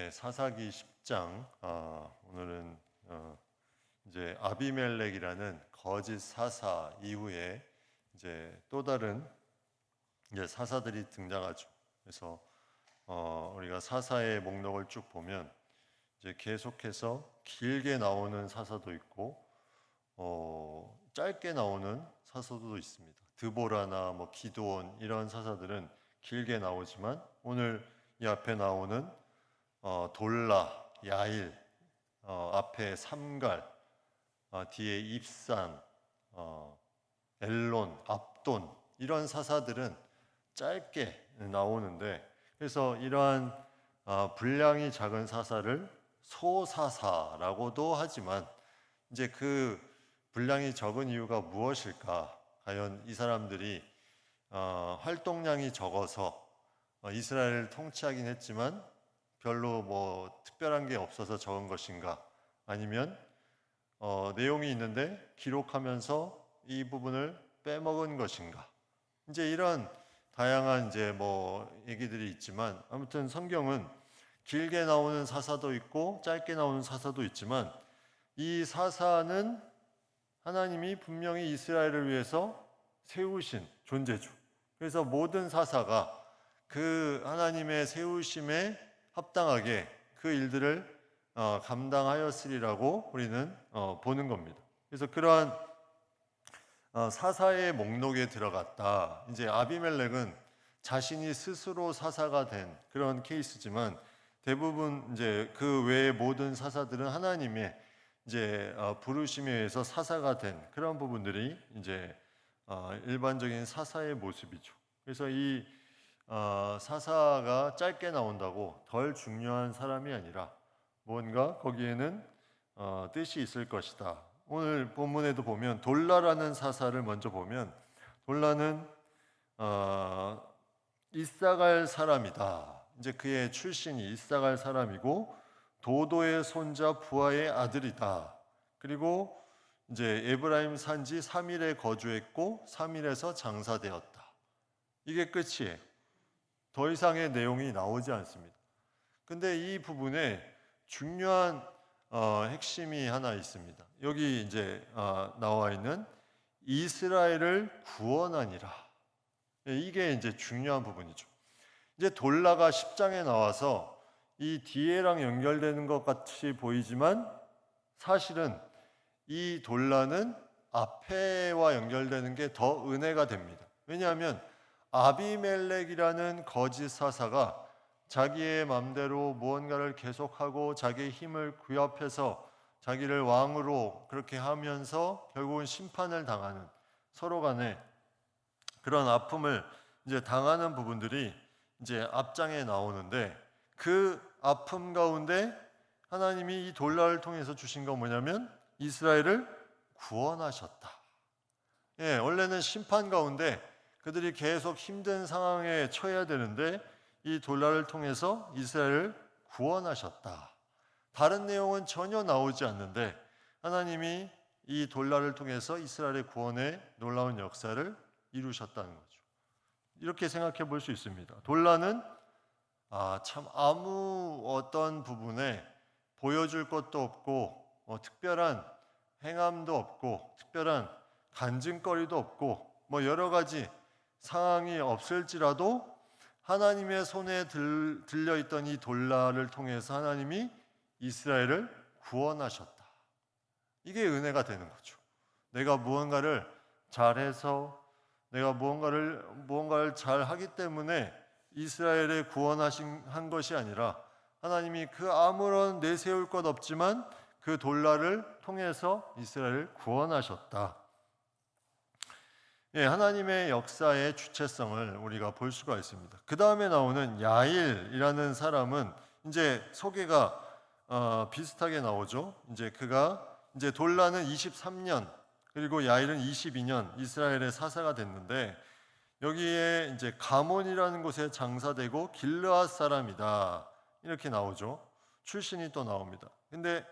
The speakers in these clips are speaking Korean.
사사기 10장. 오늘은 이제 아비멜렉이라는 거짓 사사 이후에 이제 또 다른 이제 사사들이 등장하죠. 그래서 우리가 사사의 목록을 쭉 보면 이제 계속해서 길게 나오는 사사도 있고 짧게 나오는 사사도 있습니다. 드보라나 뭐 기드온 이런 사사들은 길게 나오지만 오늘 이 앞에 나오는 돌라, 야일, 앞에 삼갈, 뒤에 입산, 엘론, 압돈 이런 사사들은 짧게 나오는데, 그래서 이러한 분량이 작은 사사를 소사사라고도 하지만, 이제 그 분량이 적은 이유가 무엇일까? 과연 이 사람들이 활동량이 적어서 이스라엘을 통치하긴 했지만 별로 뭐 특별한 게 없어서 적은 것인가? 아니면 내용이 있는데 기록하면서 이 부분을 빼먹은 것인가? 이제 이런 다양한 이제 뭐 얘기들이 있지만, 아무튼 성경은 길게 나오는 사사도 있고 짧게 나오는 사사도 있지만, 이 사사는 하나님이 분명히 이스라엘을 위해서 세우신 존재죠. 그래서 모든 사사가 그 하나님의 세우심에 합당하게 그 일들을 감당하였으리라고 우리는 보는 겁니다. 그래서 그러한 사사의 목록에 들어갔다. 이제 아비멜렉은 자신이 스스로 사사가 된 그런 케이스지만, 대부분 이제 그 외의 모든 사사들은 하나님의 이제 부르심에 의해서 사사가 된 그런 부분들이 이제 일반적인 사사의 모습이죠. 그래서 이 사사가 짧게 나온다고 덜 중요한 사람이 아니라 뭔가 거기에는 뜻이 있을 것이다. 오늘 본문에도 보면 돌라라는 사사를 먼저 보면, 돌라는 이사갈 사람이다. 이제 그의 출신이 이사갈 사람이고 도도의 손자 부하의 아들이다. 그리고 이제 에브라임 산지 3일에 거주했고 3일에서 장사되었다. 이게 끝이에요. 더 이상의 내용이 나오지 않습니다. 근데 이 부분에 중요한 핵심이 하나 있습니다. 여기 이제 나와 있는 이스라엘을 구원하니라. 이게 이제 중요한 부분이죠. 이제 돌라가 10장에 나와서 이 뒤에랑 연결되는 것 같이 보이지만, 사실은 이 돌라는 앞에와 연결되는 게 더 은혜가 됩니다. 왜냐하면 아비멜렉이라는 거짓 사사가 자기의 마음대로 무언가를 계속하고 자기의 힘을 구협해서 자기를 왕으로 그렇게 하면서 결국은 심판을 당하는, 서로 간에 그런 아픔을 이제 당하는 부분들이 이제 앞장에 나오는데, 그 아픔 가운데 하나님이 이 돌라를 통해서 주신 건 뭐냐면 이스라엘을 구원하셨다. 원래는 심판 가운데 그들이 계속 힘든 상황에 처해야 되는데 이 돌라를 통해서 이스라엘을 구원하셨다. 다른 내용은 전혀 나오지 않는데 하나님이 이 돌라를 통해서 이스라엘의 구원의 놀라운 역사를 이루셨다는 거죠. 이렇게 생각해 볼 수 있습니다. 돌라는 참 아무 어떤 부분에 보여줄 것도 없고 특별한 행함도 없고 특별한 간증거리도 없고 뭐 여러 가지 상황이 없을지라도 하나님의 손에 들려있던 이 돌라를 통해서 하나님이 이스라엘을 구원하셨다. 이게 은혜가 되는 거죠. 내가 무언가를 잘해서 내가 무언가를 잘하기 때문에 이스라엘을 구원한 것이 아니라 하나님이 그 아무런 내세울 것 없지만 그 돌라를 통해서 이스라엘을 구원하셨다. 하나님의 역사의 주체성을 우리가 볼 수가 있습니다. 그 다음에 나오는 야일이라는 사람은 이제 소개가 비슷하게 나오죠. 이제 그가 이제 돌라는 23년 그리고 야일은 22년 이스라엘의 사사가 됐는데, 여기에 이제 가몬이라는 곳에 장사되고 길르앗 사람이다 이렇게 나오죠. 출신이 또 나옵니다. 근데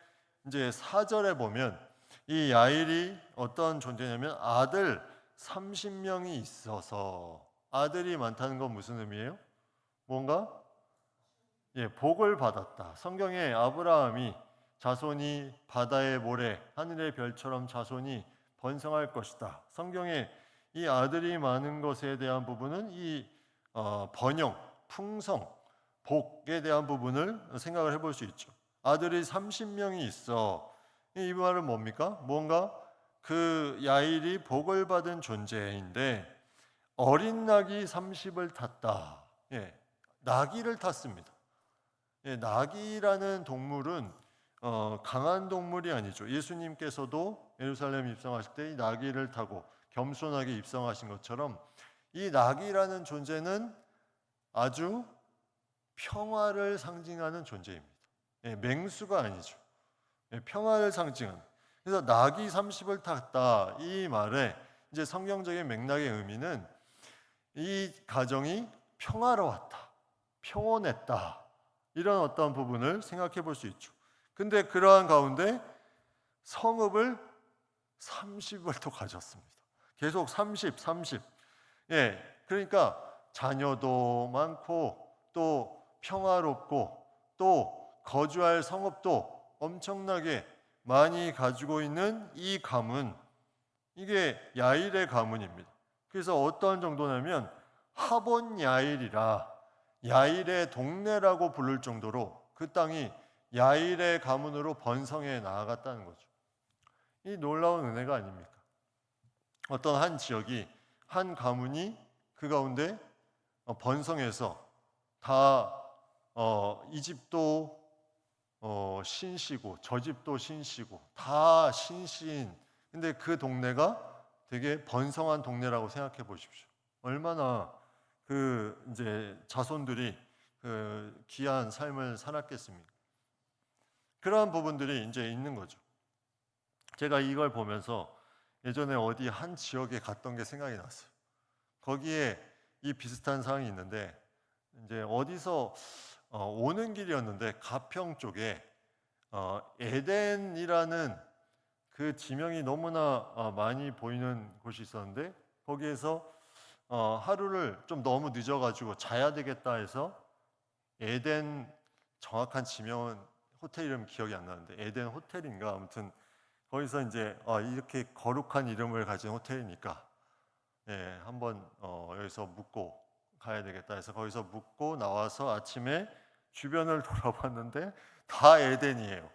이제 4절에 보면 이 야일이 어떤 존재냐면 아들 30명이 있어서, 아들이 많다는 건 무슨 의미예요? 뭔가 복을 받았다. 성경에 아브라함이 자손이 바다의 모래, 하늘의 별처럼 자손이 번성할 것이다. 성경에 이 아들이 많은 것에 대한 부분은 이 번영, 풍성, 복에 대한 부분을 생각을 해볼 수 있죠. 아들이 30명이 있어. 이 말은 뭡니까? 뭔가 그 야일이 복을 받은 존재인데 어린 낙이 30을 탔다. 나귀를 탔습니다. 나귀라는 동물은 강한 동물이 아니죠. 예수님께서도 예루살렘 입성하실 때 이 나귀를 타고 겸손하게 입성하신 것처럼 이 나귀라는 존재는 아주 평화를 상징하는 존재입니다. 맹수가 아니죠. 평화를 상징하는. 그래서 나귀 30을 탔다 이 말에 이제 성경적인 맥락의 의미는 이 가정이 평화로웠다, 평온했다 이런 어떤 부분을 생각해 볼 수 있죠. 근데 그러한 가운데 성읍을 30을 또 가졌습니다. 계속 30. 그러니까 자녀도 많고 또 평화롭고 또 거주할 성읍도 엄청나게 많이 가지고 있는 이 가문, 이게 야일의 가문입니다. 그래서 어떤 정도냐면 하본 야일이라 야일의 동네라고 부를 정도로 그 땅이 야일의 가문으로 번성해 나아갔다는 거죠. 이 놀라운 은혜가 아닙니까? 어떤 한 지역이, 한 가문이 그 가운데 번성해서 다 이 집도 신시고 저 집도 신시고 다 신시인, 근데 그 동네가 되게 번성한 동네라고 생각해 보십시오. 얼마나 그 이제 자손들이 그 귀한 삶을 살았겠습니까? 그러한 부분들이 이제 있는 거죠. 제가 이걸 보면서 예전에 어디 한 지역에 갔던 게 생각이 났어요. 거기에 이 비슷한 상황이 있는데 이제 어디서 오는 길이었는데 가평 쪽에 에덴이라는 그 지명이 너무나 많이 보이는 곳이 있었는데 거기에서 하루를 좀 너무 늦어가지고 자야 되겠다 해서 에덴, 정확한 지명은 호텔 이름 기억이 안 나는데 에덴 호텔인가 아무튼 거기서 이제 이렇게 거룩한 이름을 가진 호텔이니까 한번 여기서 묵고 가야 되겠다 해서 거기서 묵고 나와서 아침에 주변을 돌아봤는데 다 에덴이에요.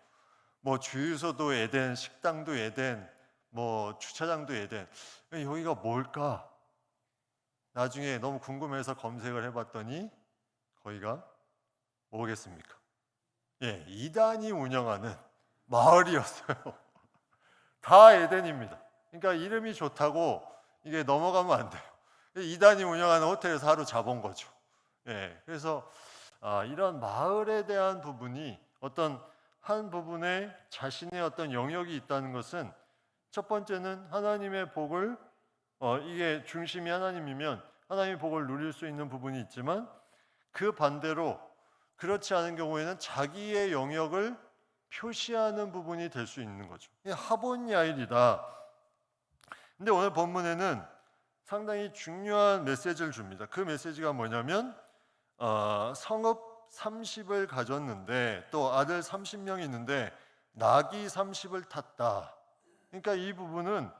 뭐 주유소도 에덴, 식당도 에덴, 뭐 주차장도 에덴. 여기가 뭘까? 나중에 너무 궁금해서 검색을 해봤더니 거기가 뭐겠습니까? 이단이 운영하는 마을이었어요. 다 에덴입니다. 그러니까 이름이 좋다고 이게 넘어가면 안 돼요. 이단이 운영하는 호텔에서 하루 자본 거죠. 그래서 이런 마을에 대한 부분이 어떤 한 부분에 자신의 어떤 영역이 있다는 것은 첫 번째는 하나님의 복을 이게 중심이 하나님이면 하나님의 복을 누릴 수 있는 부분이 있지만 그 반대로 그렇지 않은 경우에는 자기의 영역을 표시하는 부분이 될 수 있는 거죠. 하본 야일이다. 근데 오늘 본문에는 상당히 중요한 메시지를 줍니다. 그 메시지가 뭐냐면 성읍 30을 가졌는데 또 아들 30명이 있는데 나귀 30을 탔다. 그러니까 이 부분은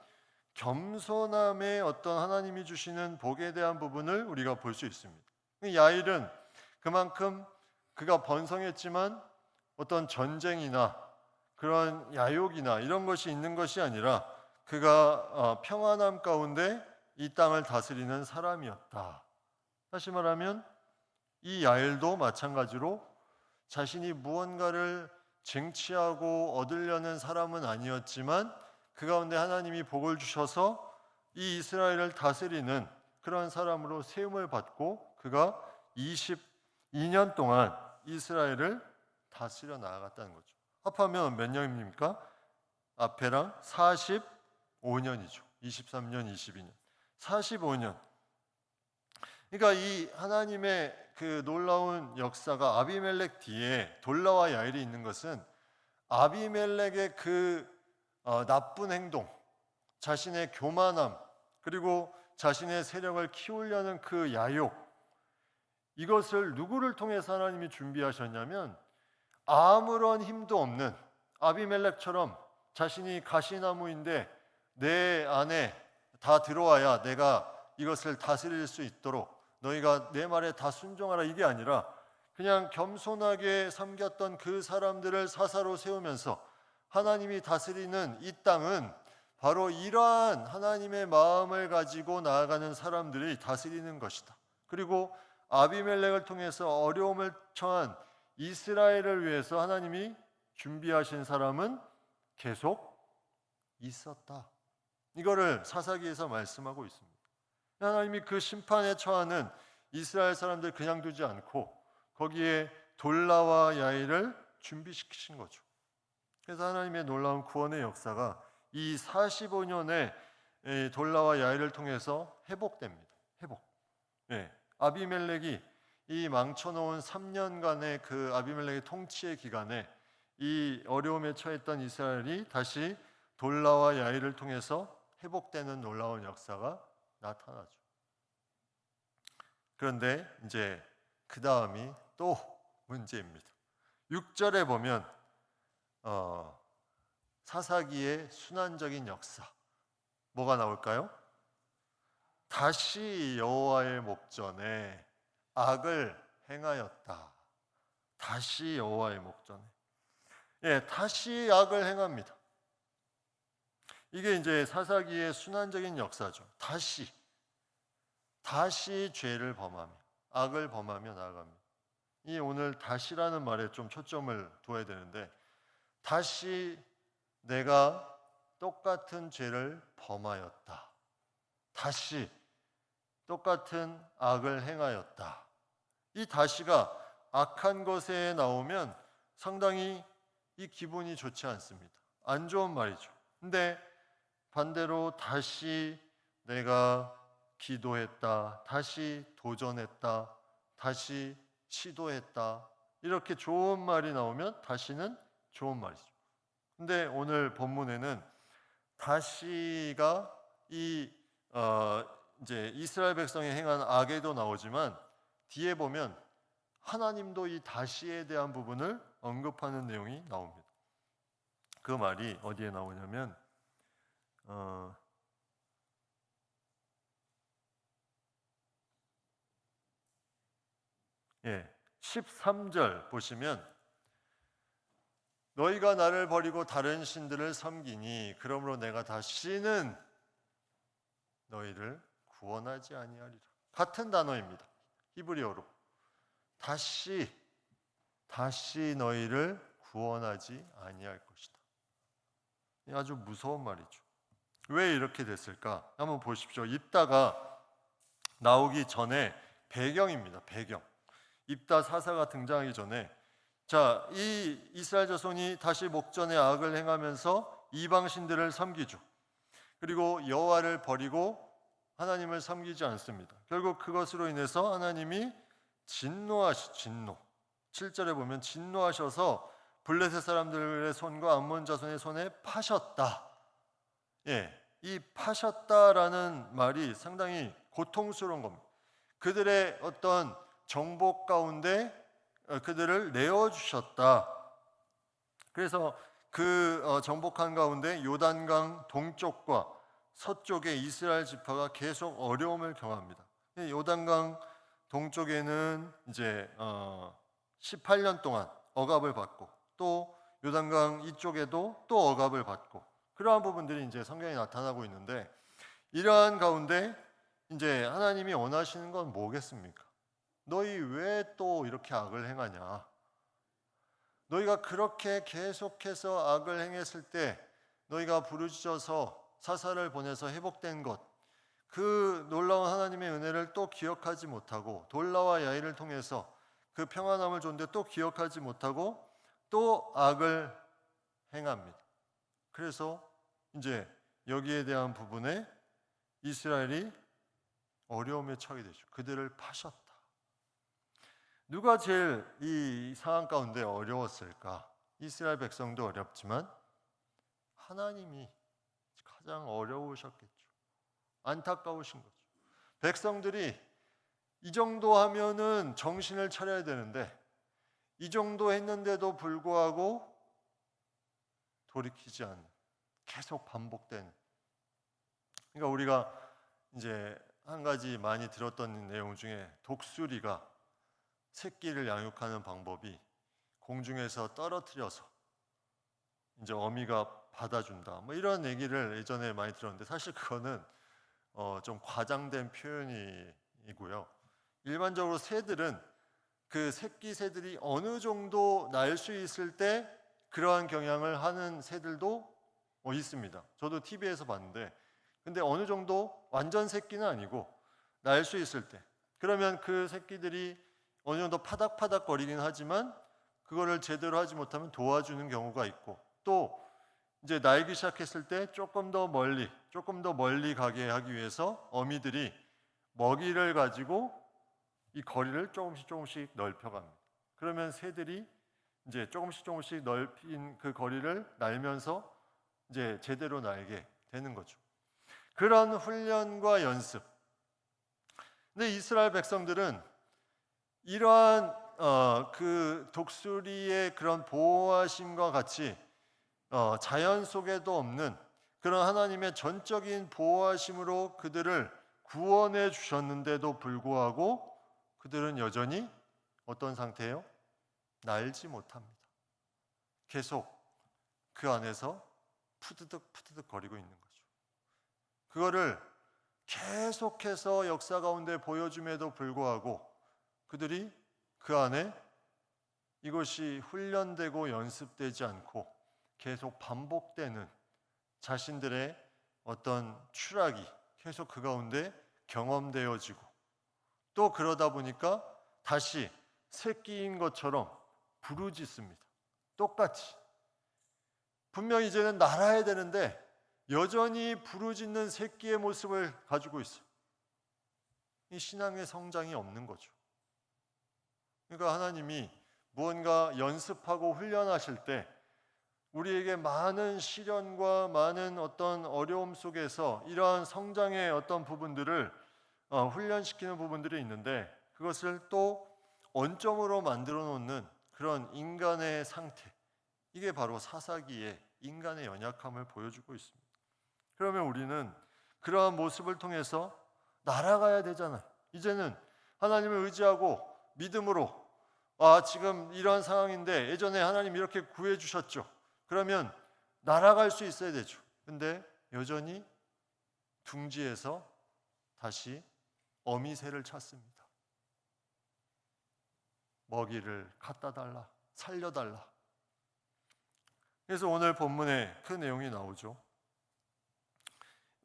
겸손함의 어떤 하나님이 주시는 복에 대한 부분을 우리가 볼 수 있습니다. 야일은 그만큼 그가 번성했지만 어떤 전쟁이나 그런 야욕이나 이런 것이 있는 것이 아니라 그가 평안함 가운데 이 땅을 다스리는 사람이었다. 다시 말하면 이 야일도 마찬가지로 자신이 무언가를 쟁취하고 얻으려는 사람은 아니었지만 그 가운데 하나님이 복을 주셔서 이 이스라엘을 다스리는 그런 사람으로 세움을 받고 그가 22년 동안 이스라엘을 다스려 나아갔다는 거죠. 합하면 몇 년입니까? 앞에랑 45년이죠. 23년, 22년. 45년. 그러니까 이 하나님의 그 놀라운 역사가 아비멜렉 뒤에 돌라와 야일이 있는 것은 아비멜렉의 그 나쁜 행동, 자신의 교만함, 그리고 자신의 세력을 키우려는 그 야욕, 이것을 누구를 통해서 하나님이 준비하셨냐면 아무런 힘도 없는 아비멜렉처럼 자신이 가시나무인데 내 안에 다 들어와야 내가 이것을 다스릴 수 있도록 너희가 내 말에 다 순종하라, 이게 아니라 그냥 겸손하게 섬겼던 그 사람들을 사사로 세우면서 하나님이 다스리는 이 땅은 바로 이러한 하나님의 마음을 가지고 나아가는 사람들이 다스리는 것이다. 그리고 아비멜렉을 통해서 어려움을 처한 이스라엘을 위해서 하나님이 준비하신 사람은 계속 있었다. 이거를 사사기에서 말씀하고 있습니다. 하나님이 그 심판에 처하는 이스라엘 사람들 그냥 두지 않고 거기에 돌라와 야일을 준비시키신 거죠. 그래서 하나님의 놀라운 구원의 역사가 이 45년의 돌라와 야일을 통해서 회복됩니다. 회복. 네. 아비멜렉이 이 망쳐놓은 3년간의 그 아비멜렉의 통치의 기간에 이 어려움에 처했던 이스라엘이 다시 돌라와 야일을 통해서 회복되는 놀라운 역사가 나타나죠. 그런데 이제 그 다음이 또 문제입니다. 6절에 보면 사사기의 순환적인 역사, 뭐가 나올까요? 다시 여호와의 목전에 악을 행하였다. 다시 여호와의 목전에, 다시 악을 행합니다. 이게 이제 사사기의 순환적인 역사죠. 다시 죄를 범하며 악을 범하며 나아갑니다. 이 오늘 다시라는 말에 좀 초점을 둬야 되는데, 다시 내가 똑같은 죄를 범하였다. 다시 똑같은 악을 행하였다. 이 다시가 악한 것에 나오면 상당히 이 기분이 좋지 않습니다. 안 좋은 말이죠. 근데 반대로 다시 내가 기도했다, 다시 도전했다, 다시 시도했다, 이렇게 좋은 말이 나오면 다시는 좋은 말이죠. 근데 오늘 본문에는 다시가 이제 이스라엘 백성이 행한 악에도 나오지만 뒤에 보면 하나님도 이 다시에 대한 부분을 언급하는 내용이 나옵니다. 그 말이 어디에 나오냐면 13절 보시면 너희가 나를 버리고 다른 신들을 섬기니 그러므로 내가 다시는 너희를 구원하지 아니하리라. 같은 단어입니다. 히브리어로. 다시 너희를 구원하지 아니할 것이다. 아주 무서운 말이죠. 왜 이렇게 됐을까? 한번 보십시오. 입다가 나오기 전에 배경입니다. 배경. 입다 사사가 등장하기 전에, 자, 이 이스라엘 자손이 다시 목전에 악을 행하면서 이방 신들을 섬기죠. 그리고 여호와를 버리고 하나님을 섬기지 않습니다. 결국 그것으로 인해서 하나님이 진노. 7절에 보면 진노하셔서 블레셋 사람들의 손과 암몬 자손의 손에 파셨다. 이 파셨다라는 말이 상당히 고통스러운 겁니다. 그들의 어떤 정복 가운데 그들을 내어주셨다. 그래서 그 정복한 가운데 요단강 동쪽과 서쪽에 이스라엘 지파가 계속 어려움을 경합니다. 요단강 동쪽에는 이제 18년 동안 억압을 받고, 또 요단강 이쪽에도 또 억압을 받고, 그러한 부분들이 이제 성경에 나타나고 있는데, 이러한 가운데 이제 하나님이 원하시는 건 뭐겠습니까? 너희 왜 또 이렇게 악을 행하냐? 너희가 그렇게 계속해서 악을 행했을 때 너희가 부르짖어서 사사를 보내서 회복된 것, 그 놀라운 하나님의 은혜를 또 기억하지 못하고, 돌라와 야일을 통해서 그 평안함을 줬는데 또 기억하지 못하고 또 악을 행합니다. 그래서 이제 여기에 대한 부분에 이스라엘이 어려움에 처하게 되죠. 그들을 파셨다. 누가 제일 이 상황 가운데 어려웠을까? 이스라엘 백성도 어렵지만 하나님이 가장 어려우셨겠죠. 안타까우신 거죠. 백성들이 이 정도 하면은 정신을 차려야 되는데 이 정도 했는데도 불구하고 돌이키지 않는, 계속 반복되는. 그러니까 우리가 이제 한 가지 많이 들었던 내용 중에 독수리가 새끼를 양육하는 방법이 공중에서 떨어뜨려서 이제 어미가 받아준다, 뭐 이런 얘기를 예전에 많이 들었는데 사실 그거는 좀 과장된 표현이고요. 일반적으로 새들은 그 새끼 새들이 어느 정도 날 수 있을 때 그러한 경향을 하는 새들도 있습니다. 저도 TV에서 봤는데, 근데 어느 정도 완전 새끼는 아니고 날 수 있을 때, 그러면 그 새끼들이 어느 정도 파닥파닥 거리긴 하지만 그거를 제대로 하지 못하면 도와주는 경우가 있고, 또 이제 날기 시작했을 때 조금 더 멀리 가게 하기 위해서 어미들이 먹이를 가지고 이 거리를 조금씩 넓혀갑니다. 그러면 새들이 이제 조금씩 넓힌 그 거리를 날면서 이제 제대로 날게 되는 거죠. 그런 훈련과 연습. 근데 이스라엘 백성들은 이러한 그 독수리의 그런 보호하심과 같이 자연 속에도 없는 그런 하나님의 전적인 보호하심으로 그들을 구원해 주셨는데도 불구하고 그들은 여전히 어떤 상태예요? 날지 못합니다. 계속 그 안에서 푸드득 거리고 있는 거죠. 그거를 계속해서 역사 가운데 보여줌에도 불구하고 그들이 그 안에 이것이 훈련되고 연습되지 않고 계속 반복되는 자신들의 어떤 추락이 계속 그 가운데 경험되어지고, 또 그러다 보니까 다시 새끼인 것처럼 부르짖습니다. 똑같이. 분명히 이제는 날아야 되는데 여전히 부르짖는 새끼의 모습을 가지고 있어요. 이 신앙의 성장이 없는 거죠. 그러니까 하나님이 무언가 연습하고 훈련하실 때 우리에게 많은 시련과 많은 어떤 어려움 속에서 이러한 성장의 어떤 부분들을 훈련시키는 부분들이 있는데, 그것을 또 원점으로 만들어 놓는 그런 인간의 상태, 이게 바로 사사기의 인간의 연약함을 보여주고 있습니다. 그러면 우리는 그러한 모습을 통해서 날아가야 되잖아요. 이제는 하나님을 의지하고 믿음으로, 지금 이러한 상황인데 예전에 하나님 이렇게 구해 주셨죠. 그러면 날아갈 수 있어야 되죠. 근데 여전히 둥지에서 다시 어미새를 찾습니다. 먹이를 갖다 달라, 살려달라. 그래서 오늘 본문에 그 내용이 나오죠.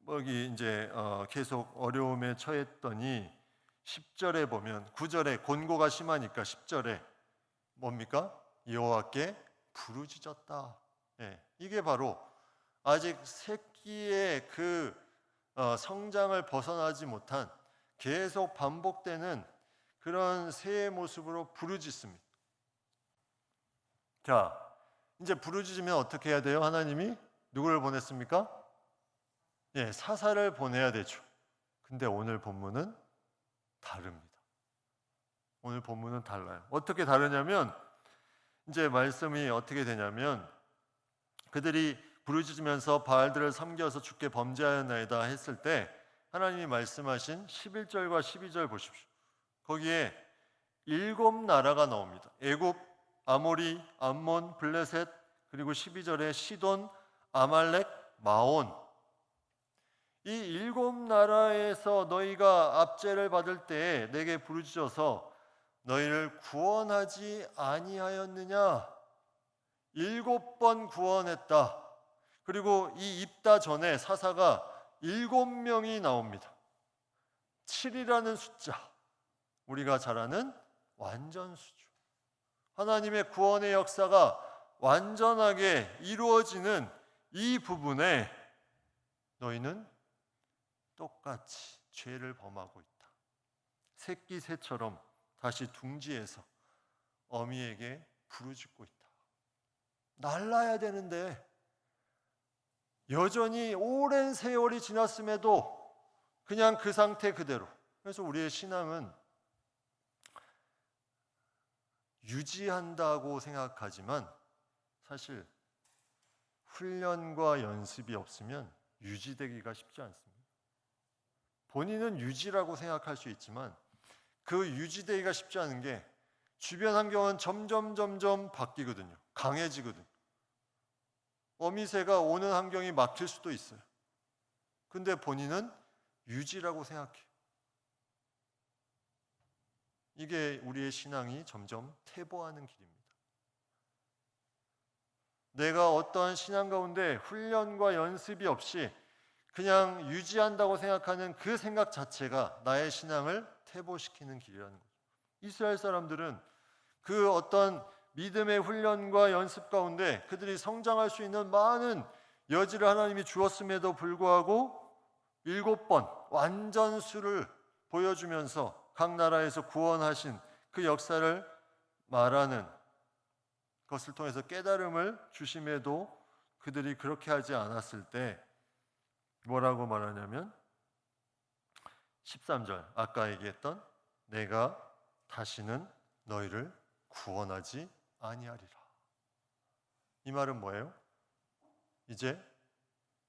여기 이제 계속 어려움에 처했더니 10절에 보면, 9절에 곤고가 심하니까 10절에 뭡니까? 여호와께 부르짖었다. 이게 바로 아직 새끼의 그 성장을 벗어나지 못한 계속 반복되는 그런 새의 모습으로 부르짖습니다. 자, 이제 부르짖으면 어떻게 해야 돼요? 하나님이 누구를 보냈습니까? 사사를 보내야 되죠. 근데 오늘 본문은 다릅니다. 오늘 본문은 달라요. 어떻게 다르냐면, 이제 말씀이 어떻게 되냐면, 그들이 부르짖으면서 바알들을 섬겨서 주께 범죄하였나이다 했을 때 하나님이 말씀하신 11절과 12절 보십시오. 거기에 7 나라가 나옵니다. 애굽, 아모리, 암몬, 블레셋, 그리고 12절에 시돈, 아말렉, 마온. 이 7 나라에서 너희가 압제를 받을 때에 내게 부르짖어서 너희를 구원하지 아니하였느냐? 7번 구원했다. 그리고 이 입다 전에 사사가 7명이 나옵니다. 7이라는 숫자, 우리가 잘 아는 완전수죠. 하나님의 구원의 역사가 완전하게 이루어지는 이 부분에 너희는 똑같이 죄를 범하고 있다. 새끼 새처럼 다시 둥지에서 어미에게 부르짖고 있다. 날라야 되는데 여전히 오랜 세월이 지났음에도 그냥 그 상태 그대로. 그래서 우리의 신앙은 유지한다고 생각하지만 사실 훈련과 연습이 없으면 유지되기가 쉽지 않습니다. 본인은 유지라고 생각할 수 있지만 그 유지되기가 쉽지 않은 게 주변 환경은 점점 바뀌거든요. 강해지거든요. 어미새가 오는 환경이 막힐 수도 있어요. 근데 본인은 유지라고 생각해요. 이게 우리의 신앙이 점점 퇴보하는 길입니다. 내가 어떠한 신앙 가운데 훈련과 연습이 없이 그냥 유지한다고 생각하는 그 생각 자체가 나의 신앙을 퇴보시키는 길이라는 거죠. 이스라엘 사람들은 그 어떤 믿음의 훈련과 연습 가운데 그들이 성장할 수 있는 많은 여지를 하나님이 주었음에도 불구하고 7번 완전수를 보여주면서 각 나라에서 구원하신 그 역사를 말하는 것을 통해서 깨달음을 주심에도 그들이 그렇게 하지 않았을 때 뭐라고 말하냐면 13절 아까 얘기했던 내가 다시는 너희를 구원하지 아니하리라. 이 말은 뭐예요? 이제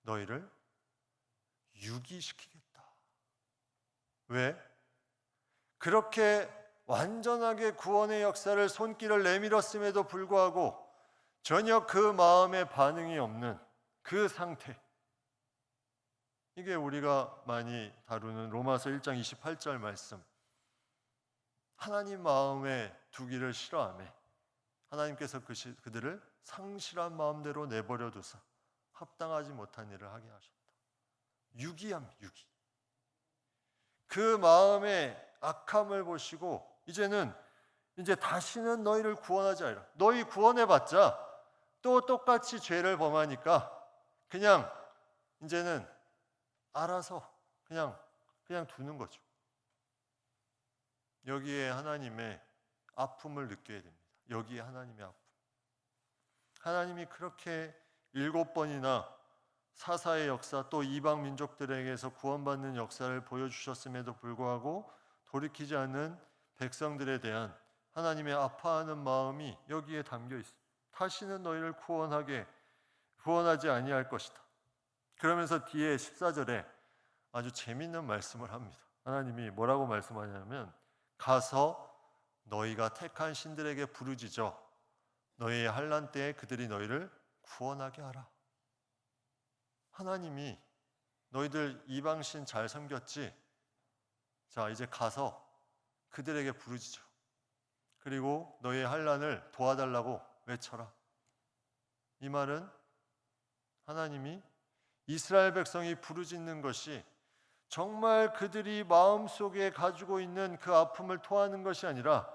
너희를 유기시키겠다. 왜? 그렇게 완전하게 구원의 역사를 손길을 내밀었음에도 불구하고 전혀 그 마음의 반응이 없는 그 상태. 이게 우리가 많이 다루는 로마서 1장 28절 말씀. 하나님 마음에 두기를 싫어하며 하나님께서 그들을 상실한 마음대로 내버려 두사 합당하지 못한 일을 하게 하셨다. 유기함, 유기. 그 마음의 악함을 보시고 이제 다시는 너희를 구원하지 않으라. 너희 구원해봤자 또 똑같이 죄를 범하니까 그냥 이제는 알아서 그냥 두는 거죠. 여기에 하나님의 아픔을 느껴야 됩니다. 여기에 하나님의 아픔. 하나님이 그렇게 7번이나 사사의 역사 또 이방 민족들에게서 구원받는 역사를 보여주셨음에도 불구하고 돌이키지 않는 백성들에 대한 하나님의 아파하는 마음이 여기에 담겨 있습니다. 다시는 너희를 구원하지 아니할 것이다. 그러면서 뒤에 14절에 아주 재밌는 말씀을 합니다. 하나님이 뭐라고 말씀하냐면 가서 너희가 택한 신들에게 부르짖어 너희의 환난 때에 그들이 너희를 구원하게 하라. 하나님이 너희들 이방신 잘 섬겼지? 자, 이제 가서 그들에게 부르짖어. 그리고 너희의 환난을 도와달라고 외쳐라. 이 말은 하나님이 이스라엘 백성이 부르짖는 것이 정말 그들이 마음속에 가지고 있는 그 아픔을 토하는 것이 아니라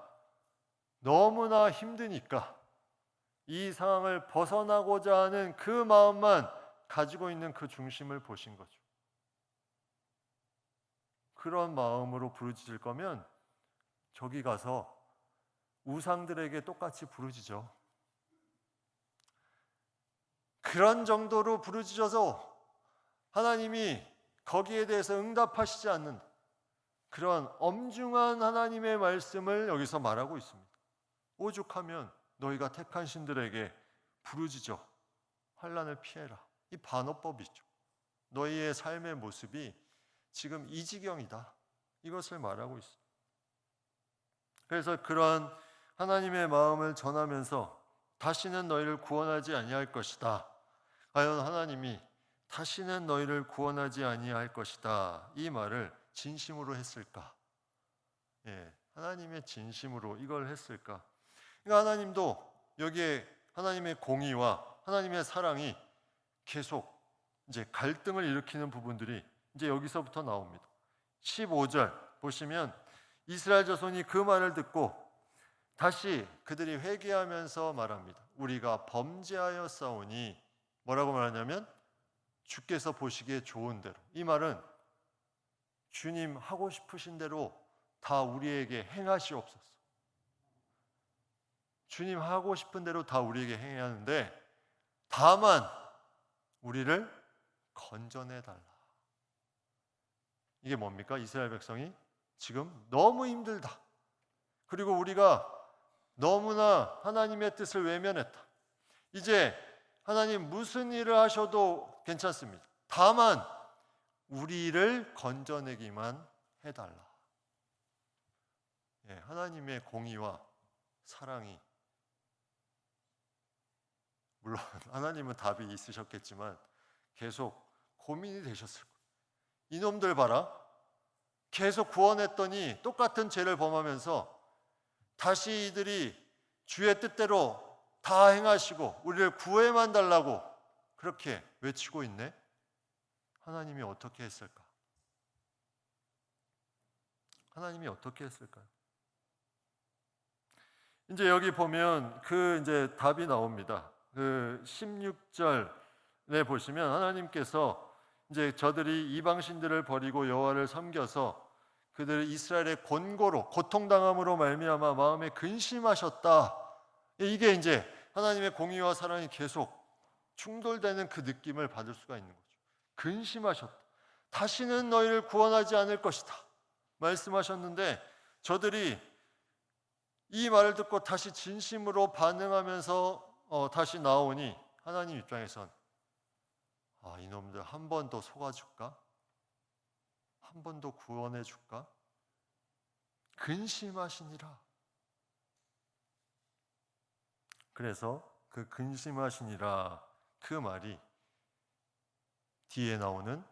너무나 힘드니까 이 상황을 벗어나고자 하는 그 마음만 가지고 있는 그 중심을 보신 거죠. 그런 마음으로 부르짖을 거면 저기 가서 우상들에게 똑같이 부르짖어. 그런 정도로 부르짖어서 하나님이 거기에 대해서 응답하시지 않는 그런 엄중한 하나님의 말씀을 여기서 말하고 있습니다. 오죽하면 너희가 택한 신들에게 부르짖어 환난을 피해라. 이 반어법이죠. 너희의 삶의 모습이 지금 이 지경이다. 이것을 말하고 있습니다. 그래서 그러한 하나님의 마음을 전하면서 다시는 너희를 구원하지 아니할 것이다. 과연 하나님이 다시는 너희를 구원하지 아니할 것이다. 이 말을 진심으로 했을까? 하나님의 진심으로 이걸 했을까? 그러니까 하나님도 여기에 하나님의 공의와 하나님의 사랑이 계속 이제 갈등을 일으키는 부분들이 이제 여기서부터 나옵니다. 15절 보시면 이스라엘 자손이 그 말을 듣고 다시 그들이 회개하면서 말합니다. 우리가 범죄하여 싸우니 뭐라고 말하냐면 주께서 보시기에 좋은 대로. 이 말은 주님 하고 싶으신 대로 다 우리에게 행하시옵소서. 주님 하고 싶은 대로 다 우리에게 행해야 하는데 다만 우리를 건져내 달라. 이게 뭡니까? 이스라엘 백성이 지금 너무 힘들다. 그리고 우리가 너무나 하나님의 뜻을 외면했다. 이제 하나님 무슨 일을 하셔도 괜찮습니다. 다만 우리를 건져내기만 해달라. 하나님의 공의와 사랑이, 물론 하나님은 답이 있으셨겠지만 계속 고민이 되셨을 거예요. 이놈들 봐라, 계속 구원했더니 똑같은 죄를 범하면서 다시 이들이 주의 뜻대로 다 행하시고 우리를 구해만 달라고 그렇게 외치고 있네. 하나님이 어떻게 했을까? 하나님이 어떻게 했을까요? 이제 여기 보면 이제 답이 나옵니다. 16절에 보시면 하나님께서 이제 저들이 이방신들을 버리고 여호와를 섬겨서 그들을 이스라엘의 곤고로 고통당함으로 말미암아 마음에 근심하셨다. 이게 이제 하나님의 공의와 사랑이 계속 충돌되는 그 느낌을 받을 수가 있는 거죠. 근심하셨다. 다시는 너희를 구원하지 않을 것이다 말씀하셨는데, 저들이 이 말을 듣고 다시 진심으로 반응하면서 다시 나오니 하나님 입장에선 이놈들 한 번 더 속아줄까? 한 번 더 구원해줄까? 근심하시니라. 그래서 그 근심하시니라 그 말이 뒤에 나오는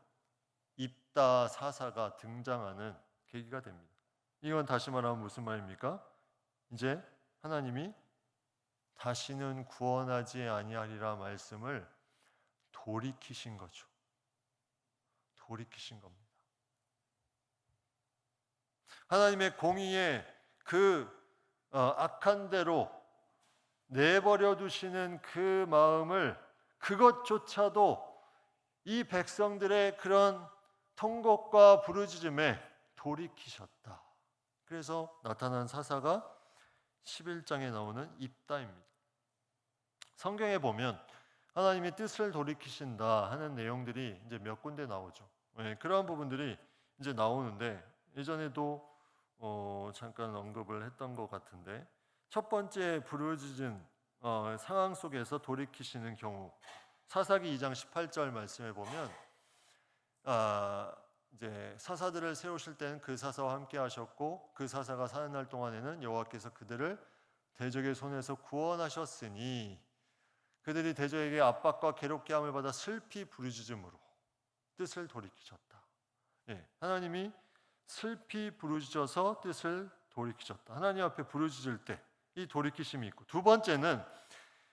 입다 사사가 등장하는 계기가 됩니다. 이건 다시 말하면 무슨 말입니까? 이제 하나님이 다시는 구원하지 아니하리라 말씀을 돌이키신 거죠. 돌이키신 겁니다. 하나님의 공의에 악한 대로 내버려 두시는 그 마음을, 그것조차도 이 백성들의 그런 통곡과 부르짖음에 돌이키셨다. 그래서 나타난 사사가 11장에 나오는 입다입니다. 성경에 보면 하나님이 뜻을 돌이키신다 하는 내용들이 이제 몇 군데 나오죠. 그러한 부분들이 이제 나오는데, 예전에도 잠깐 언급을 했던 것 같은데, 첫 번째 부르짖은 상황 속에서 돌이키시는 경우, 사사기 2장 18절 말씀에 보면 이제 사사들을 세우실 때는 그 사사와 함께 하셨고 그 사사가 사는 날 동안에는 여호와께서 그들을 대적의 손에서 구원하셨으니 그들이 대적에게 압박과 괴롭게 함을 받아 슬피 부르짖음으로 뜻을 돌이키셨다. 하나님이 슬피 부르짖어서 뜻을 돌이키셨다. 하나님 앞에 부르짖을 때 이 돌이키심이 있고, 두 번째는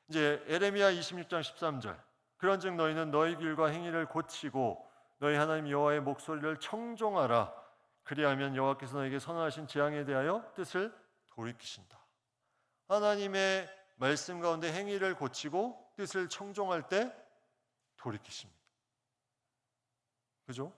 이제 에레미야 26장 13절, 그런즉 너희는 너희 길과 행위를 고치고 너희 하나님 여호와의 목소리를 청종하라. 그리하면 여호와께서 너에게 선언하신 재앙에 대하여 뜻을 돌이키신다. 하나님의 말씀 가운데 행위를 고치고 뜻을 청종할 때 돌이키십니다. 그죠?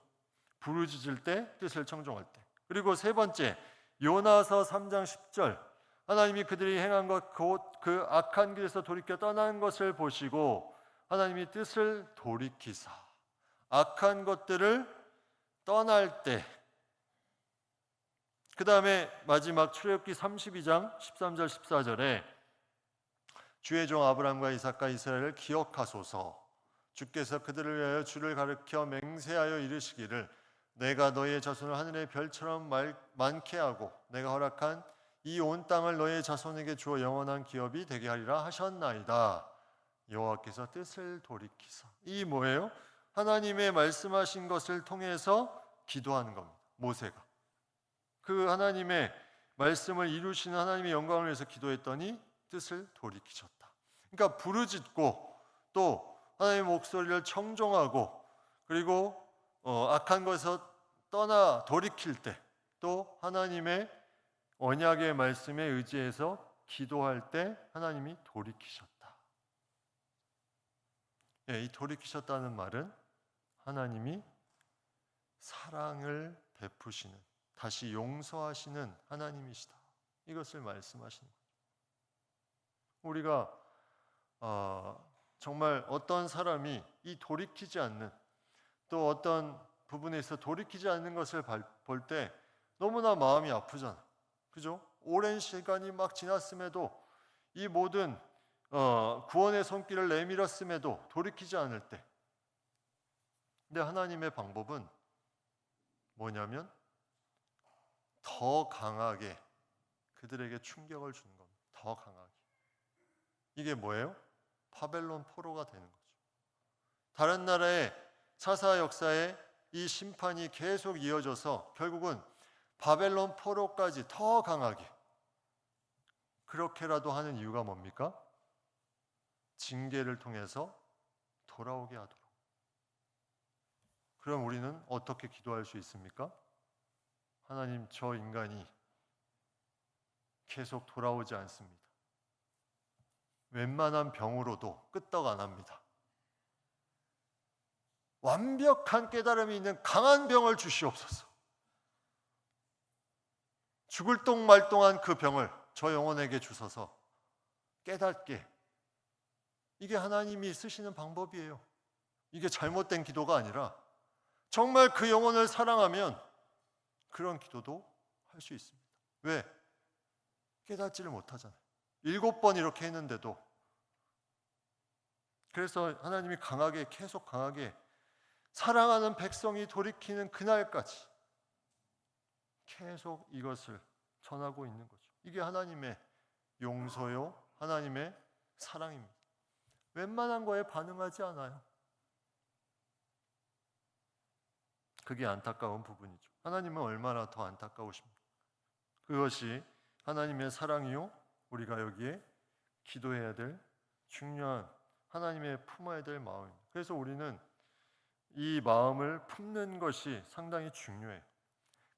부르짖을 때, 뜻을 청종할 때. 그리고 세 번째, 요나서 3장 10절, 하나님이 그들이 행한 것 곧 그 악한 길에서 돌이켜 떠나는 것을 보시고 하나님이 뜻을 돌이키사 악한 것들을 떠날 때. 그 다음에 마지막 출애굽기 32장 13절 14절에 주의 종 아브라함과 이삭과 이스라엘을 기억하소서. 주께서 그들을 위하여 주를 가르쳐 맹세하여 이르시기를 내가 너희의 자손을 하늘의 별처럼 많게 하고 내가 허락한 이 온 땅을 너희의 자손에게 주어 영원한 기업이 되게 하리라 하셨나이다. 여호와께서 뜻을 돌이키사. 이 뭐예요? 하나님의 말씀하신 것을 통해서 기도하는 겁니다. 모세가 그 하나님의 말씀을 이루시는 하나님의 영광을 위해서 기도했더니 뜻을 돌이키셨다. 그러니까 부르짖고 또 하나님의 목소리를 청종하고 그리고 악한 것에서 떠나 돌이킬 때, 또 하나님의 언약의 말씀에 의지해서 기도할 때 하나님이 돌이키셨다. 이 돌이키셨다는 말은 하나님이 사랑을 베푸시는, 다시 용서하시는 하나님이시다. 이것을 말씀하시는 거죠. 우리가 정말 어떤 사람이 이 돌이키지 않는, 또 어떤 부분에서 돌이키지 않는 것을 볼 때 너무나 마음이 아프잖아. 그죠? 오랜 시간이 막 지났음에도 이 모든 구원의 손길을 내밀었음에도 돌이키지 않을 때, 근데 하나님의 방법은 뭐냐면 더 강하게 그들에게 충격을 주는 겁니다. 더 강하게. 이게 뭐예요? 바벨론 포로가 되는 거죠. 다른 나라의 사사 역사에 이 심판이 계속 이어져서 결국은 바벨론 포로까지 더 강하게 그렇게라도 하는 이유가 뭡니까? 징계를 통해서 돌아오게 하도록. 그럼 우리는 어떻게 기도할 수 있습니까? 하나님, 저 인간이 계속 돌아오지 않습니다. 웬만한 병으로도 끄떡 안 합니다. 완벽한 깨달음이 있는 강한 병을 주시옵소서. 죽을 똥 말똥한 그 병을 저 영혼에게 주셔서 깨닫게. 이게 하나님이 쓰시는 방법이에요. 이게 잘못된 기도가 아니라 정말 그 영혼을 사랑하면 그런 기도도 할 수 있습니다. 왜? 깨닫지를 못하잖아요. 7번 이렇게 했는데도. 그래서 하나님이 강하게, 계속 강하게 사랑하는 백성이 돌이키는 그날까지 계속 이것을 전하고 있는 거죠. 이게 하나님의 용서요, 하나님의 사랑입니다. 웬만한 거에 반응하지 않아요. 그게 안타까운 부분이죠. 하나님은 얼마나 더 안타까우십니까? 그것이 하나님의 사랑이요, 우리가 여기에 기도해야 될 중요한 하나님의 품어야 될 마음입니다. 그래서 우리는 이 마음을 품는 것이 상당히 중요해요.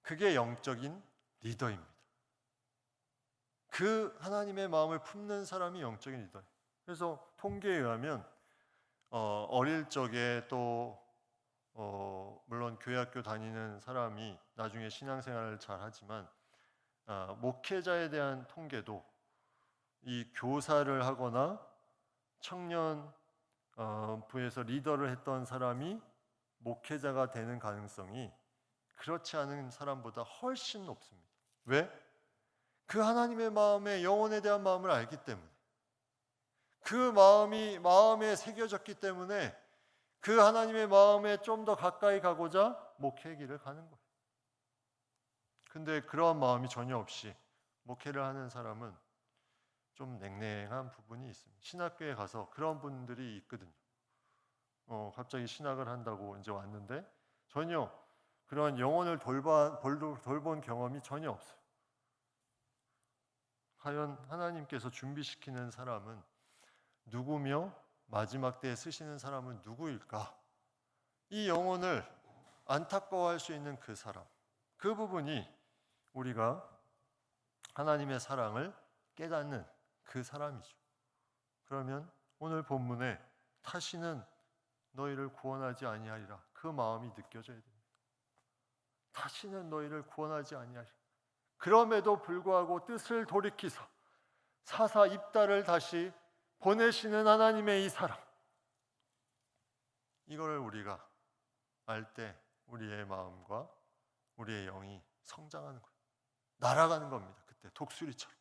그게 영적인 리더입니다. 그 하나님의 마음을 품는 사람이 영적인 리더예요. 그래서 통계에 의하면 어릴 적에 또 물론 교회학교 다니는 사람이 나중에 신앙생활을 잘 하지만 목회자에 대한 통계도 이 교사를 하거나 청년 부에서 리더를 했던 사람이 목회자가 되는 가능성이 그렇지 않은 사람보다 훨씬 높습니다. 왜? 그 하나님의 마음에, 영혼에 대한 마음을 알기 때문에, 그 마음이 마음에 새겨졌기 때문에 그 하나님의 마음에 좀 더 가까이 가고자 목회의 길을 가는 거예요. 근데 그러한 마음이 전혀 없이 목회를 하는 사람은 좀 냉랭한 부분이 있습니다. 신학교에 가서 그런 분들이 있거든요. 갑자기 신학을 한다고 이제 왔는데 전혀 그런 영혼을 돌본 경험이 전혀 없어요. 과연 하나님께서 준비시키는 사람은 누구며 마지막 때에 쓰시는 사람은 누구일까? 이 영혼을 안타까워할 수 있는 그 사람, 그 부분이 우리가 하나님의 사랑을 깨닫는 그 사람이죠. 그러면 오늘 본문에 다시는 너희를 구원하지 아니하리라, 그 마음이 느껴져야 됩니다. 다시는 너희를 구원하지 아니하리라. 그럼에도 불구하고 뜻을 돌이키서 사사 입다를 다시 보내시는 하나님의 이 사랑, 이걸 우리가 알 때 우리의 마음과 우리의 영이 성장하는 거예요. 날아가는 겁니다. 그때 독수리처럼.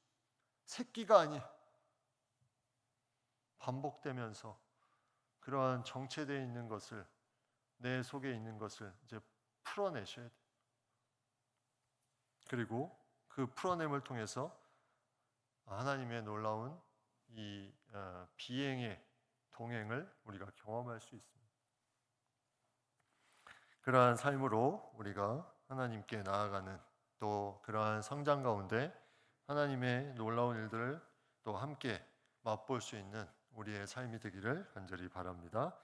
새끼가 아니에요. 반복되면서 그러한 정체되어 있는 것을, 내 속에 있는 것을 이제 풀어내셔야 돼요. 그리고 그 풀어냄을 통해서 하나님의 놀라운 이 비행의 동행을 우리가 경험할 수 있습니다. 그러한 삶으로 우리가 하나님께 나아가는, 또 그러한 성장 가운데 하나님의 놀라운 일들을 또 함께 맛볼 수 있는 우리의 삶이 되기를 간절히 바랍니다.